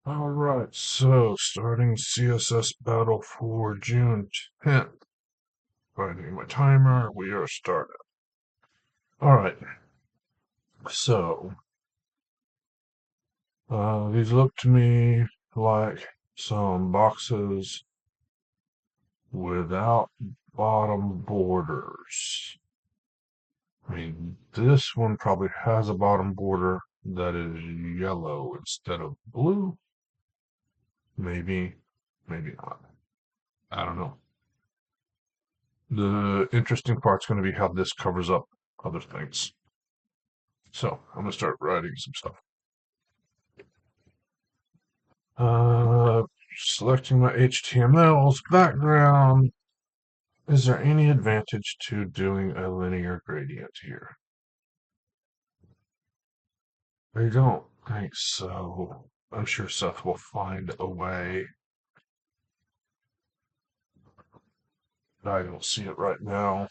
Alright, so starting CSS Battle for June 10th. Finding my timer, we are started. Alright, so these look to me like some boxes without bottom borders. I mean, this one probably has a bottom border that is yellow instead of blue. Maybe, maybe not. I don't know. The interesting part's going to be how this covers up other things. So I'm going to start writing some stuff. Selecting my HTML's background. Is there any advantage to doing a linear gradient here? I don't think so. I'm sure Seth will find a way. I don't see it right now.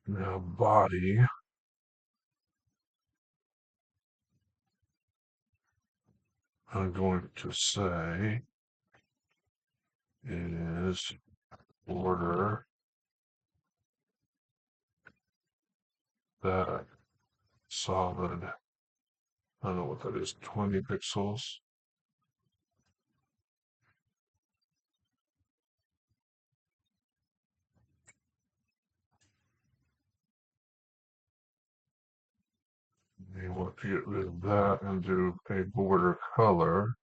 Now body. I'm going to say is border that solid. I don't know what that is, 20 pixels. You want to get rid of that and do a border color.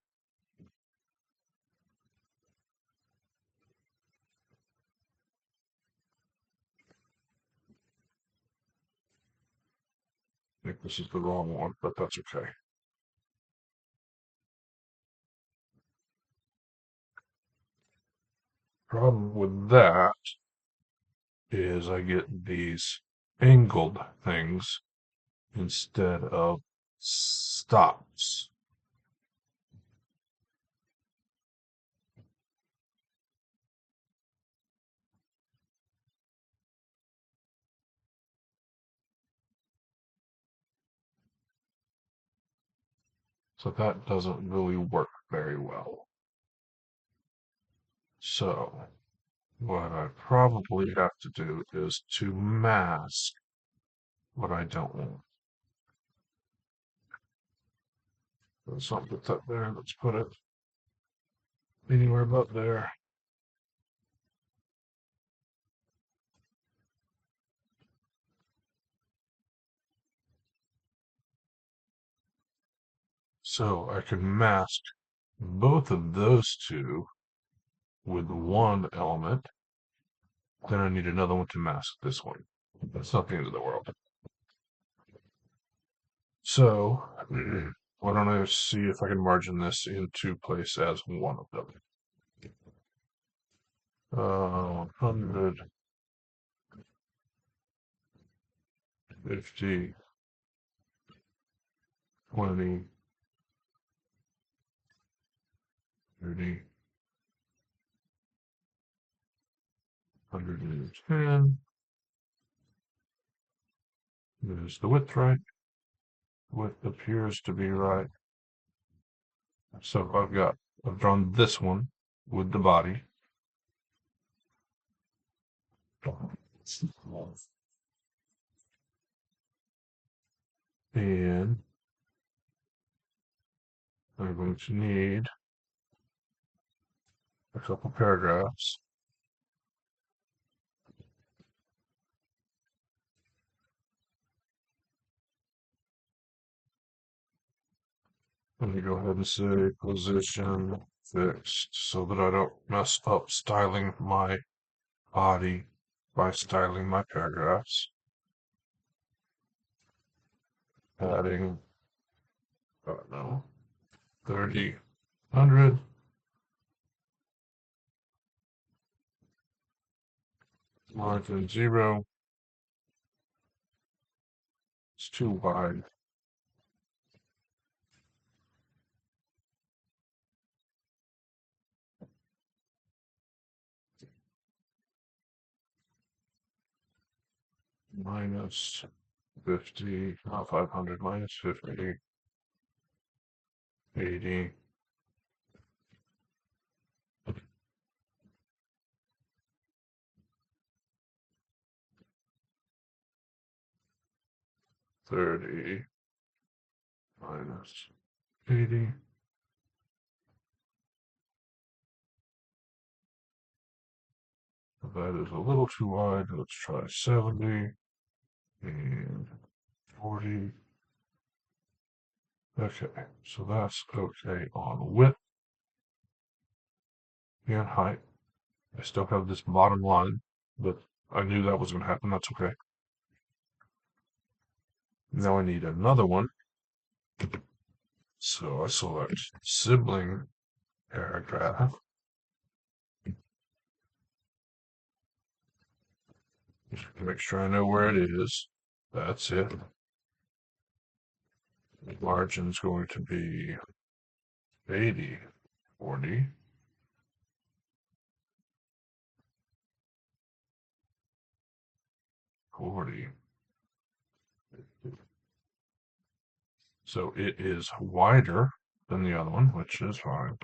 I think this is the wrong one, but that's okay. Problem with that is I get these angled things instead of stops. So that doesn't really work very well. So what I probably have to do is to mask what I don't want. Let's not put that there. Let's put it anywhere but there. So I can mask both of those two with one element. Then I need another one to mask this one. That's not the end of the world. So why don't I see if I can margin this into place as one of them. 100, 50, 20, 30, 110. Is the width right? Width appears to be right. So I've drawn this one with the body. And I'm going to need a couple paragraphs. Let me go ahead and say position fixed so that I don't mess up styling my body by styling my paragraphs. Adding, I don't know, 30, 100. Margin 0. It's too wide. minus 50, not 500, minus 50, 80, 30, minus 80. That is a little too wide. Let's try 70 and 40. Okay, so that's okay on width and height. I still have this bottom line, but I knew that was going to happen. That's okay. Now I need another one. So I select sibling paragraph. Just to make sure I know where it is. That's it. The margin's going to be 80, 40. So it is wider than the other one, which is fine.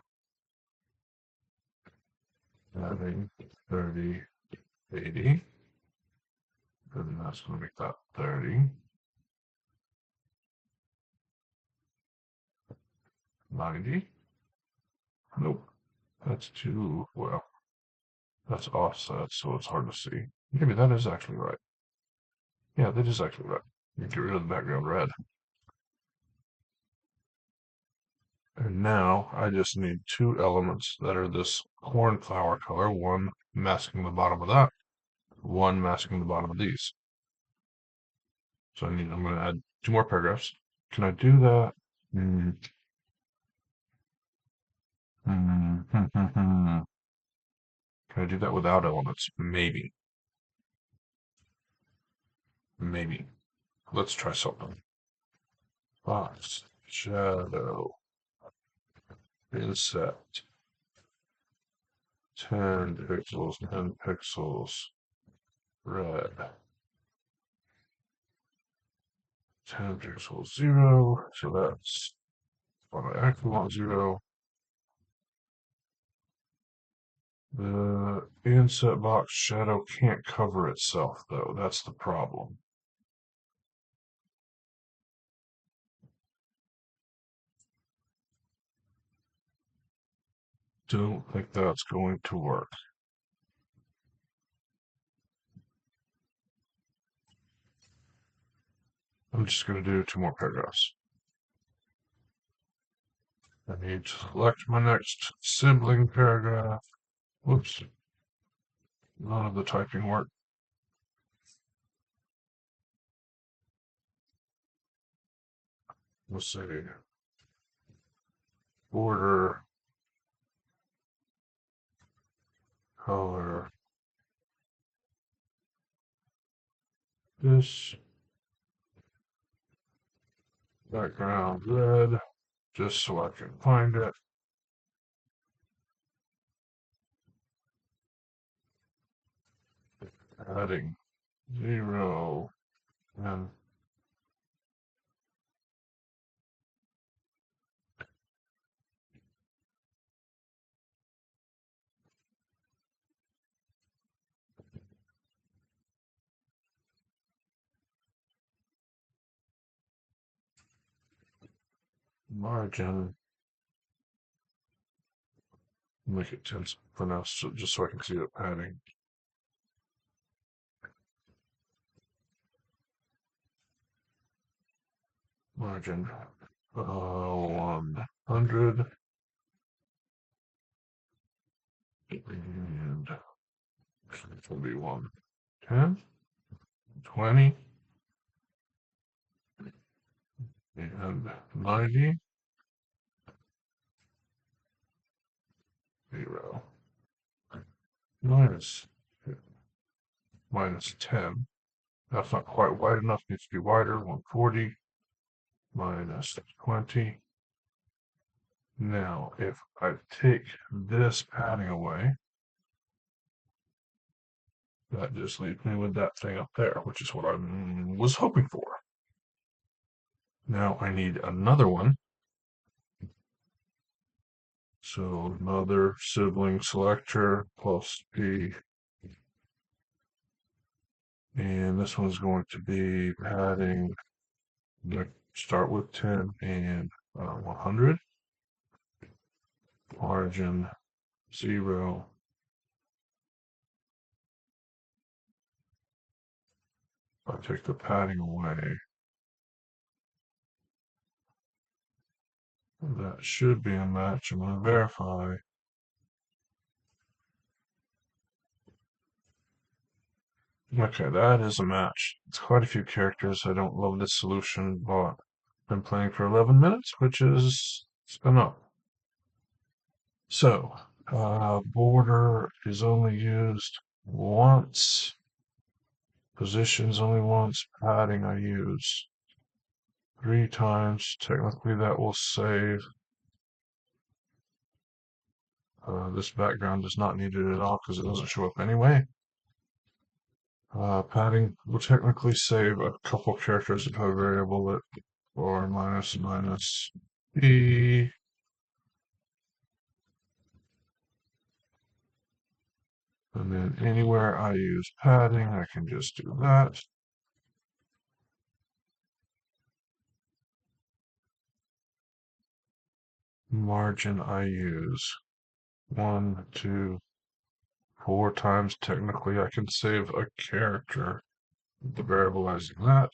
Having 30, 80. And that's going to make that 30. 90. Nope. That's too, well, that's offset, so it's hard to see. Maybe that is actually right. Yeah, that is actually right. You get rid of the background red. And now I just need two elements that are this cornflower color, one masking the bottom of that, one masking the bottom of these. So I'm going to add two more paragraphs. Can I do that? Can I do that without elements? Maybe. Maybe. Let's try something. Box, shadow, inset, 10 pixels, 10 pixels, red, 10 pixels, 0. So that's what I actually want, 0. The inset box shadow can't cover itself, though. That's the problem. Don't think that's going to work. I'm just going to do two more paragraphs. I need to select my next sibling paragraph. Whoops. None of the typing worked. Let's see. Border, color, this, background red, just so I can find it. Adding 0 and margin. Make it 10 for now, so just so I can see it padding. Margin 100 and it will be 110, 20 and 90, 0, minus 10. That's not quite wide enough, needs to be wider, 140, minus 20. Now, if I take this padding away, That just leaves me with that thing up there, which is what I was hoping for. Now I need another one. So another sibling selector plus P. And this one's going to be padding. Start with 10 and 100. Margin 0. If I take the padding away, that should be a match. I'm going to verify. Okay, that is a match. It's quite a few characters. I don't love this solution, but I've been playing for 11 minutes, which is enough. So, border is only used once. Positions only once. Padding I use 3 times. Technically, that will save. This background is not needed at all because it doesn't show up anyway. Padding will technically save a couple characters if I variable it, or minus E. And then anywhere I use padding, I can just do that. Margin I use 1, 2, 4 times. Technically, I can save a character with the variabilizing that.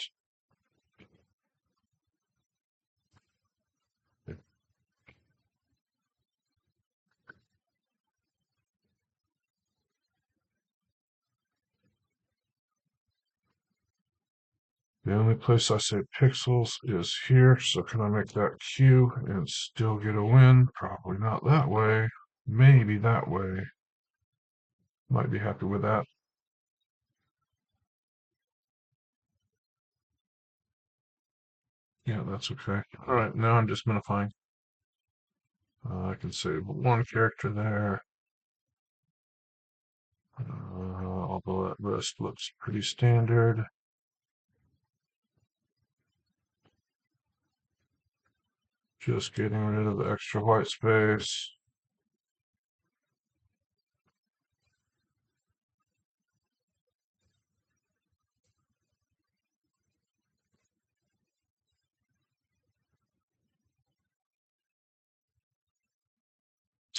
The only place I say pixels is here, so can I make that Q and still get a win? Probably not that way. Maybe that way. Might be happy with that. Yeah, that's okay. All right, now I'm just minifying. I can save one character there. Although that rest looks pretty standard. Just getting rid of the extra white space.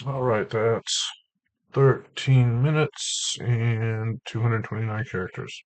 All right, that's 13 minutes and 229 characters.